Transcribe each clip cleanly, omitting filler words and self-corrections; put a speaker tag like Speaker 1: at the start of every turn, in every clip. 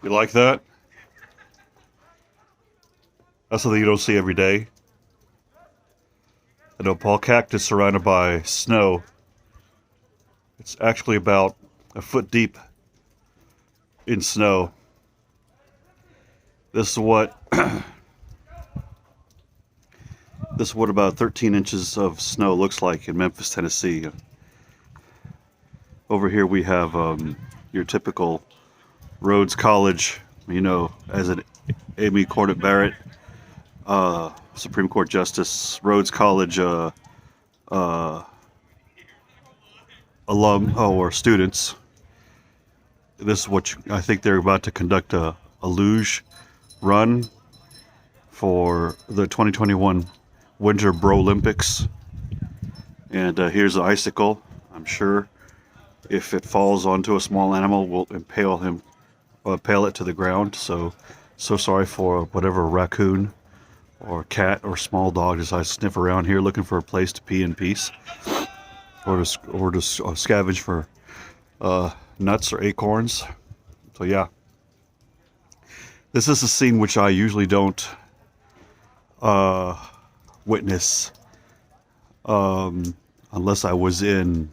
Speaker 1: You like that? That's something you don't see every day. An opal cactus surrounded by snow. It's actually about a foot deep in snow. This is what this is what about 13 inches of snow looks like in Memphis, Tennessee. Over here we have your typical Rhodes College, you know, as an Amy Cornett Barrett, Supreme Court Justice, Rhodes College alum or students. This is what I think they're about to conduct a luge run for the 2021 Winter Bro Olympics. And here's an icicle. I'm sure if it falls onto a small animal, will impale it to the ground. So sorry for whatever raccoon or cat or small dog decides to sniff around here looking for a place to pee in peace, or to scavenge for nuts or acorns. So yeah, this is a scene which I usually don't witness unless I was in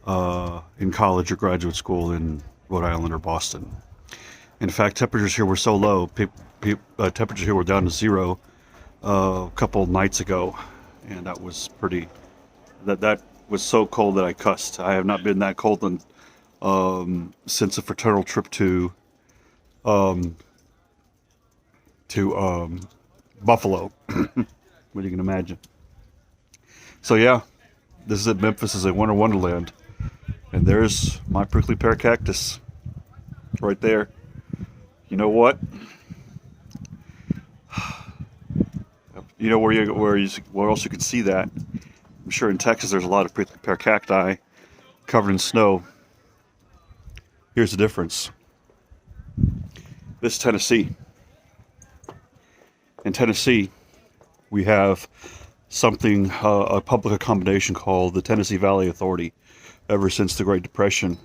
Speaker 1: college or graduate school in Rhode Island or Boston. In fact, temperatures here were so low. Temperatures here were down to zero a couple nights ago, and that was pretty. That was so cold that I cussed. I have not been that cold since a fraternal trip to Buffalo. What you can imagine. So yeah, this is at Memphis, is a winter wonderland, and there's my prickly pear cactus right there. You know what? You know where else you can see that? I'm sure in Texas there's a lot of prickly pear cacti covered in snow. Here's the difference. This is Tennessee. In Tennessee, we have something, a public accommodation called the Tennessee Valley Authority. Ever since the Great Depression,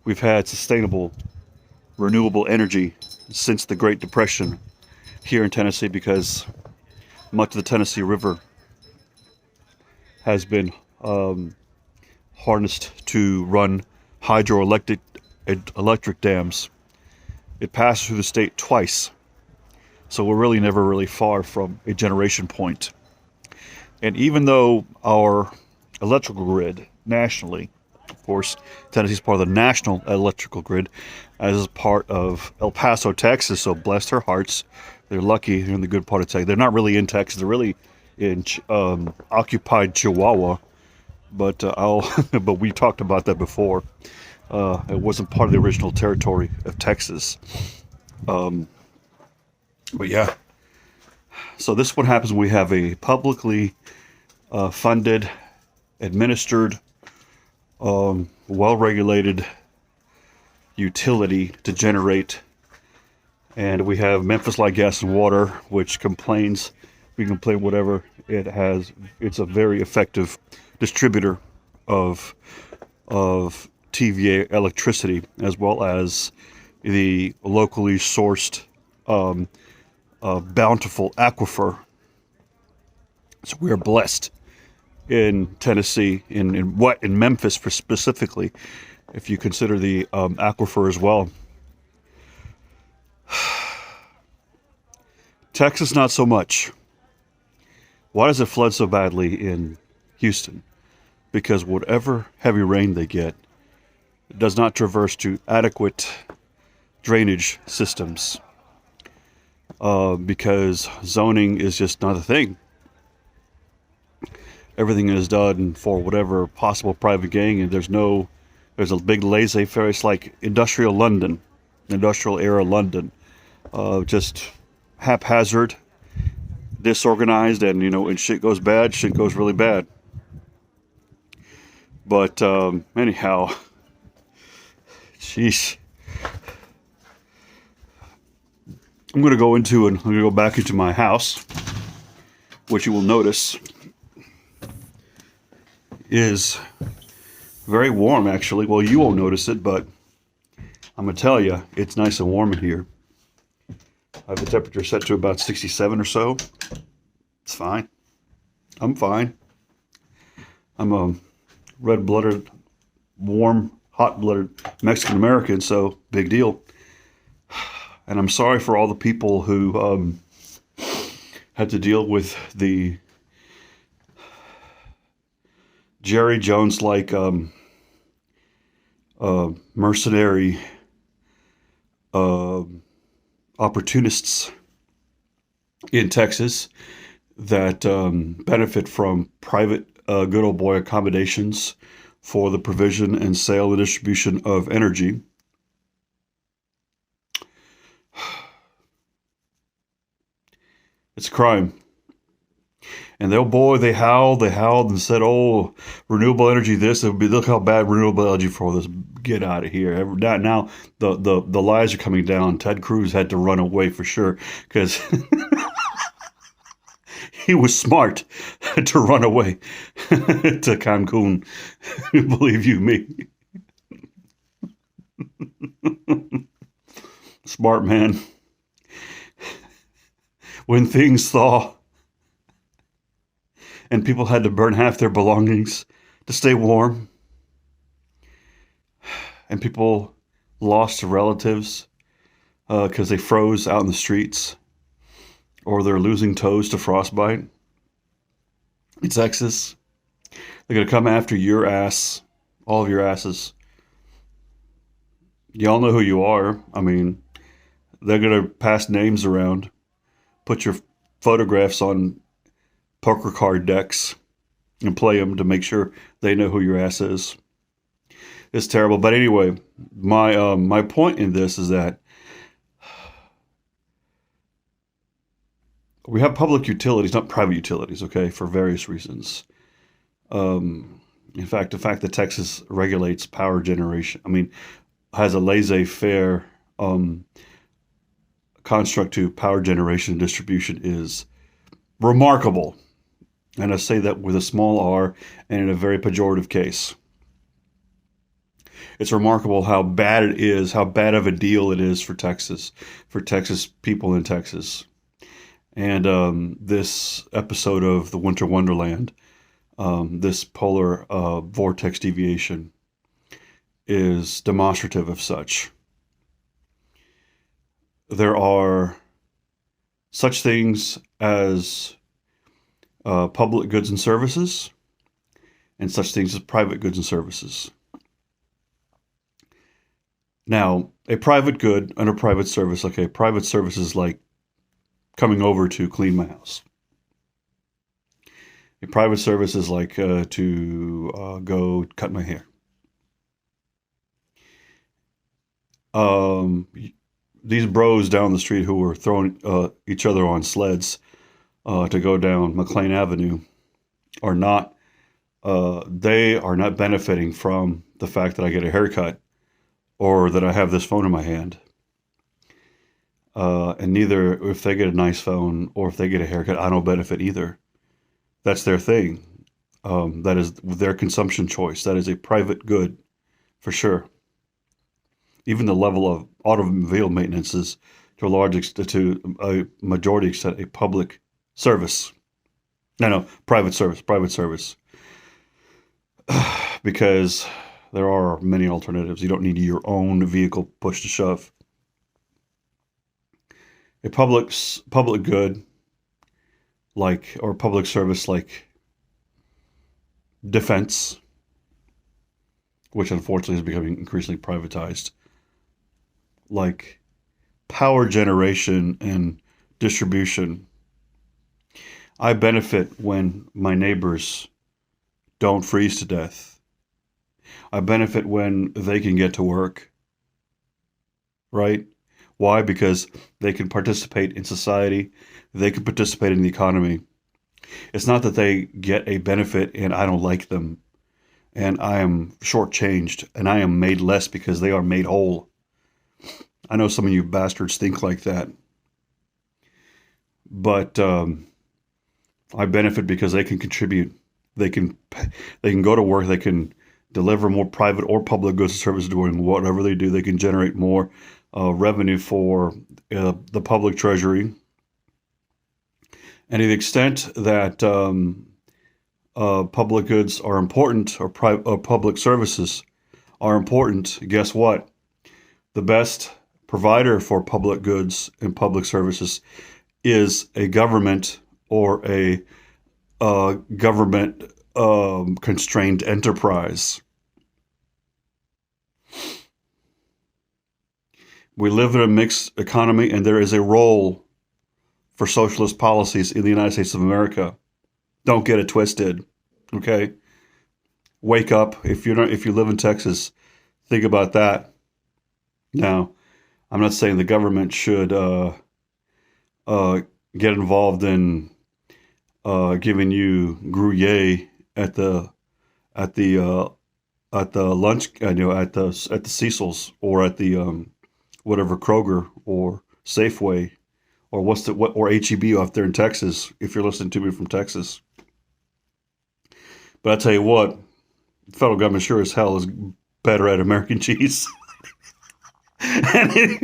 Speaker 1: we've had sustainable, renewable energy since the Great Depression here in Tennessee, because much of the Tennessee River has been harnessed to run hydroelectric dams. It passes through the state twice, so we're really never really far from a generation point. And even though our electrical grid nationally, of course, Tennessee's part of the national electrical grid, as part of El Paso, Texas, so bless their hearts, they're lucky they're in the good part of Texas. They're not really in Texas, they're really in occupied Chihuahua, but but we talked about that before. It wasn't part of the original territory of Texas. But yeah, so this is what happens when we have a publicly funded, administered, well-regulated utility to generate, and we have Memphis Light Gas and Water, which complains. We complain whatever it has. It's a very effective distributor of TVA electricity, as well as the locally sourced bountiful aquifer. So we are blessed in Tennessee, in Memphis specifically, if you consider the aquifer as well. Texas, not so much. Why does it flood so badly in Houston? Because whatever heavy rain they get does not traverse to adequate drainage systems, because zoning is just not a thing. Everything is done for whatever possible private gain, and there's a big laissez-faire. It's like industrial London, industrial era London, just haphazard, disorganized, and when shit goes bad, shit goes really bad. But anyhow, jeez, I'm going to go back into my house, which you will notice is very warm, actually. Well, you won't notice it, but I'm going to tell you, it's nice and warm in here. I have the temperature set to about 67 or so. It's fine. I'm fine. I'm a red-blooded, warm, hot-blooded Mexican-American, so big deal. And I'm sorry for all the people who had to deal with the Jerry Jones-like mercenary opportunists in Texas that benefit from private good old boy accommodations for the provision and sale and distribution of energy. It's a crime. And they howled and said, "Oh, renewable energy, this, it would be, look how bad renewable energy for this. Get out of here." Now the lies are coming down. Ted Cruz had to run away for sure because he was smart to run away to Cancun. Believe you me. Smart man. When things thaw and people had to burn half their belongings to stay warm, and people lost relatives because they froze out in the streets, or they're losing toes to frostbite in Texas, they're going to come after your ass, all of your asses. Y'all know who you are. I mean, they're going to pass names around, put your photographs on poker card decks and play them to make sure they know who your ass is. It's terrible. But anyway, my point in this is that we have public utilities, not private utilities, okay, for various reasons. In fact, the fact that Texas regulates power generation, has a laissez-faire construct to power generation and distribution is remarkable. And I say that with a small r and in a very pejorative case. It's remarkable how bad it is, how bad of a deal it is for Texas people in Texas. And this episode of the Winter Wonderland, this polar vortex deviation, is demonstrative of such. There are such things as public goods and services, and such things as private goods and services. Now, a private good and a private service, okay, private service is like coming over to clean my house. A private service is like to go cut my hair. These bros down the street who were throwing each other on sleds to go down McLean Avenue are not, they are not benefiting from the fact that I get a haircut or that I have this phone in my hand. And neither, if they get a nice phone or if they get a haircut, I don't benefit either. That's their thing. That is their consumption choice. That is a private good, for sure. Even the level of automobile maintenance is, to a majority extent, a public service. No, private service. Because there are many alternatives. You don't need your own vehicle push to shove. A public good, or public service like defense, which unfortunately is becoming increasingly privatized, like power generation and distribution. I benefit when my neighbors don't freeze to death. I benefit when they can get to work, right? Why? Because they can participate in society. They can participate in the economy. It's not that they get a benefit and I don't like them and I am shortchanged and I am made less because they are made whole. I know some of you bastards think like that. But I benefit because they can contribute. They can go to work. They can deliver more private or public goods and services doing whatever they do. They can generate more revenue for the public treasury. And to the extent that public goods are important or public services are important, guess what? The best provider for public goods and public services is a government or a government constrained enterprise. We live in a mixed economy, and there is a role for socialist policies in the United States of America. Don't get it twisted, okay? Wake up. If you live in Texas, think about that. Now, I'm not saying the government should get involved in giving you Gruyere at the lunch, at the Cecil's, or at the whatever, Kroger or Safeway, or or HEB off there in Texas, if you're listening to me from Texas. But I tell you what, the federal government sure as hell is better at American cheese and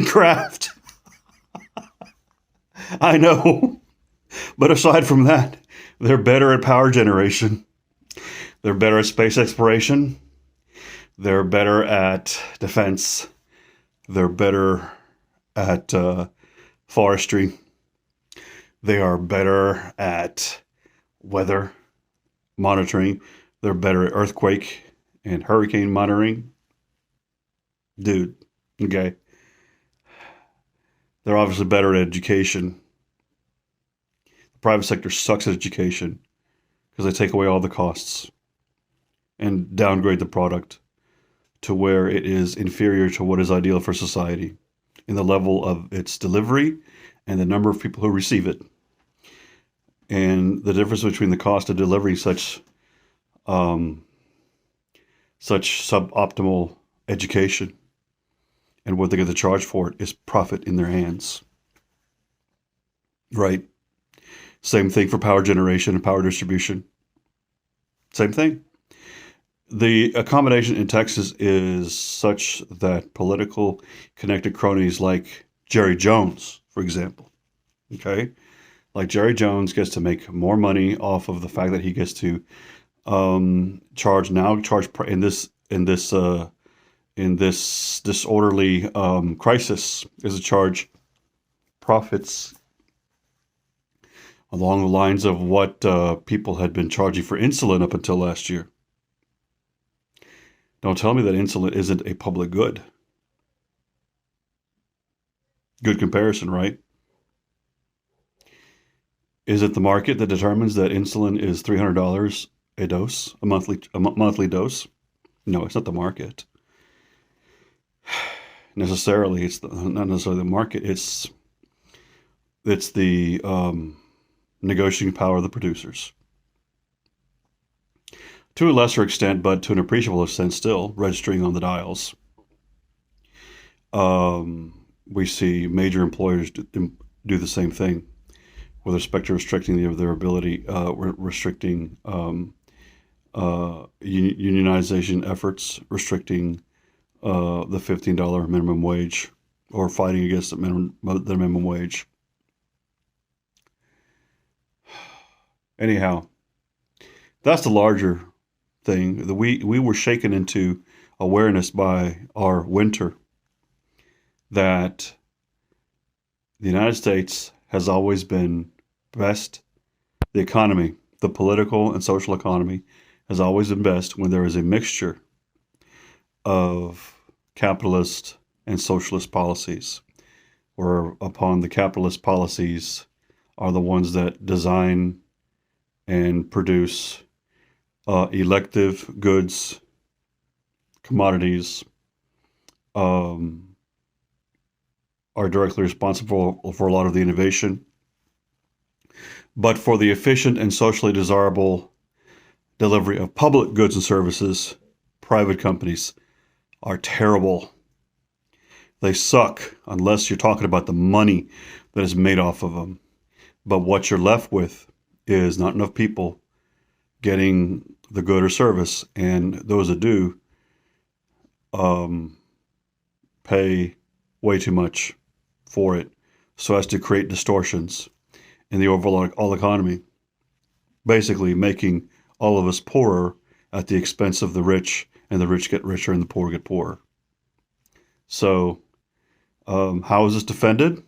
Speaker 1: Kraft. I know. But aside from that, they're better at power generation. They're better at space exploration. They're better at defense. They're better at forestry. They are better at weather monitoring. They're better at earthquake and hurricane monitoring. Dude, okay. They're obviously better at education. The private sector sucks at education because they take away all the costs and downgrade the product to where it is inferior to what is ideal for society in the level of its delivery and the number of people who receive it. And the difference between the cost of delivering such suboptimal education and what they get to charge for it is profit in their hands. Right? Same thing for power generation and power distribution. Same thing. The accommodation in Texas is such that political connected cronies like Jerry Jones, for example, okay? Like Jerry Jones gets to make more money off of the fact that he gets to charge in this disorderly crisis is to charge profits along the lines of what people had been charging for insulin up until last year. Don't tell me that insulin isn't a public good. Good comparison, right? Is it the market that determines that insulin is $300 a dose, a monthly dose? No, it's not the market. Necessarily, it's not necessarily the market. It's the negotiating power of the producers. To a lesser extent, but to an appreciable extent still, registering on the dials. We see major employers do the same thing with respect to restricting their ability, restricting unionization efforts, restricting the $15 minimum wage, or fighting against the minimum wage. Anyhow, that's the larger thing. We were shaken into awareness by our winter that the United States has always been best. The economy, the political and social economy, has always been best when there is a mixture of capitalist and socialist policies, whereupon the capitalist policies are the ones that design and produce elective goods, commodities, are directly responsible for a lot of the innovation. But for the efficient and socially desirable delivery of public goods and services, private companies are terrible. They suck unless you're talking about the money that is made off of them. But what you're left with is not enough people getting the good or service, and those that do pay way too much for it, so as to create distortions in the overall economy, basically making all of us poorer at the expense of the rich, and the rich get richer and the poor get poorer. So, how is this defended?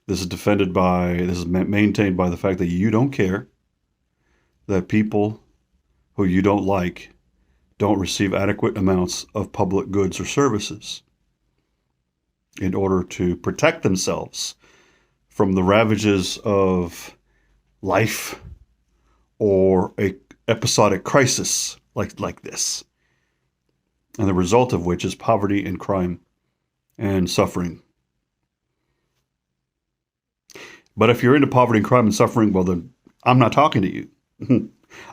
Speaker 1: This is maintained by the fact that you don't care that people who you don't like don't receive adequate amounts of public goods or services in order to protect themselves from the ravages of life or a episodic crisis like this, and the result of which is poverty and crime and suffering. But if you're into poverty and crime and suffering, well, then I'm not talking to you.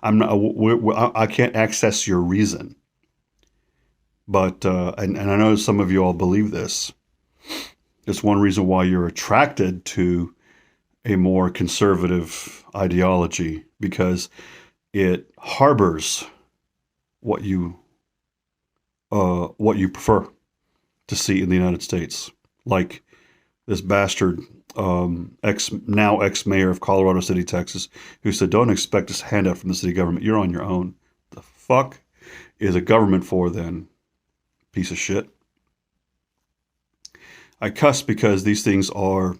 Speaker 1: I'm not. I can't access your reason. But and I know some of you all believe this. It's one reason why you're attracted to a more conservative ideology, because it harbors what you prefer to see in the United States, like this bastard ex mayor of Colorado City, Texas, who said, "Don't expect a handout from the city government. You're on your own." The fuck is a government for then? Piece of shit. I cuss because these things are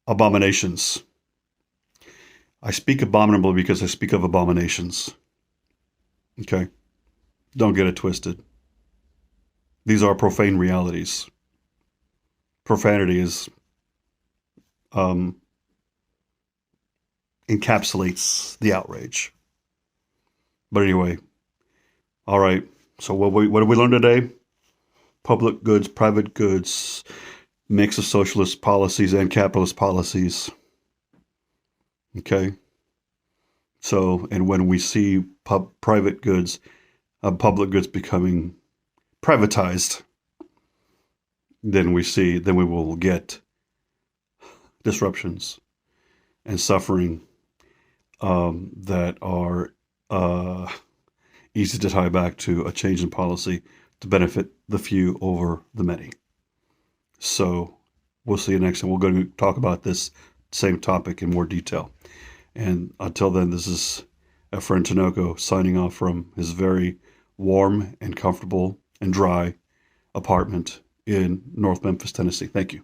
Speaker 1: abominations. I speak abominably because I speak of abominations. Okay? Don't get it twisted. These are profane realities. Profanity is encapsulates the outrage. But anyway, all right. So what did we learn today? Public goods, private goods, mix of socialist policies and capitalist policies. Okay. So, and when we see private goods, public goods becoming privatized, then we will get disruptions and suffering that are easy to tie back to a change in policy to benefit the few over the many. So we'll see you next time. We're going to talk about this same topic in more detail. And until then, this is Efren Tinoco signing off from his very warm and comfortable and dry apartment in North Memphis, Tennessee. Thank you.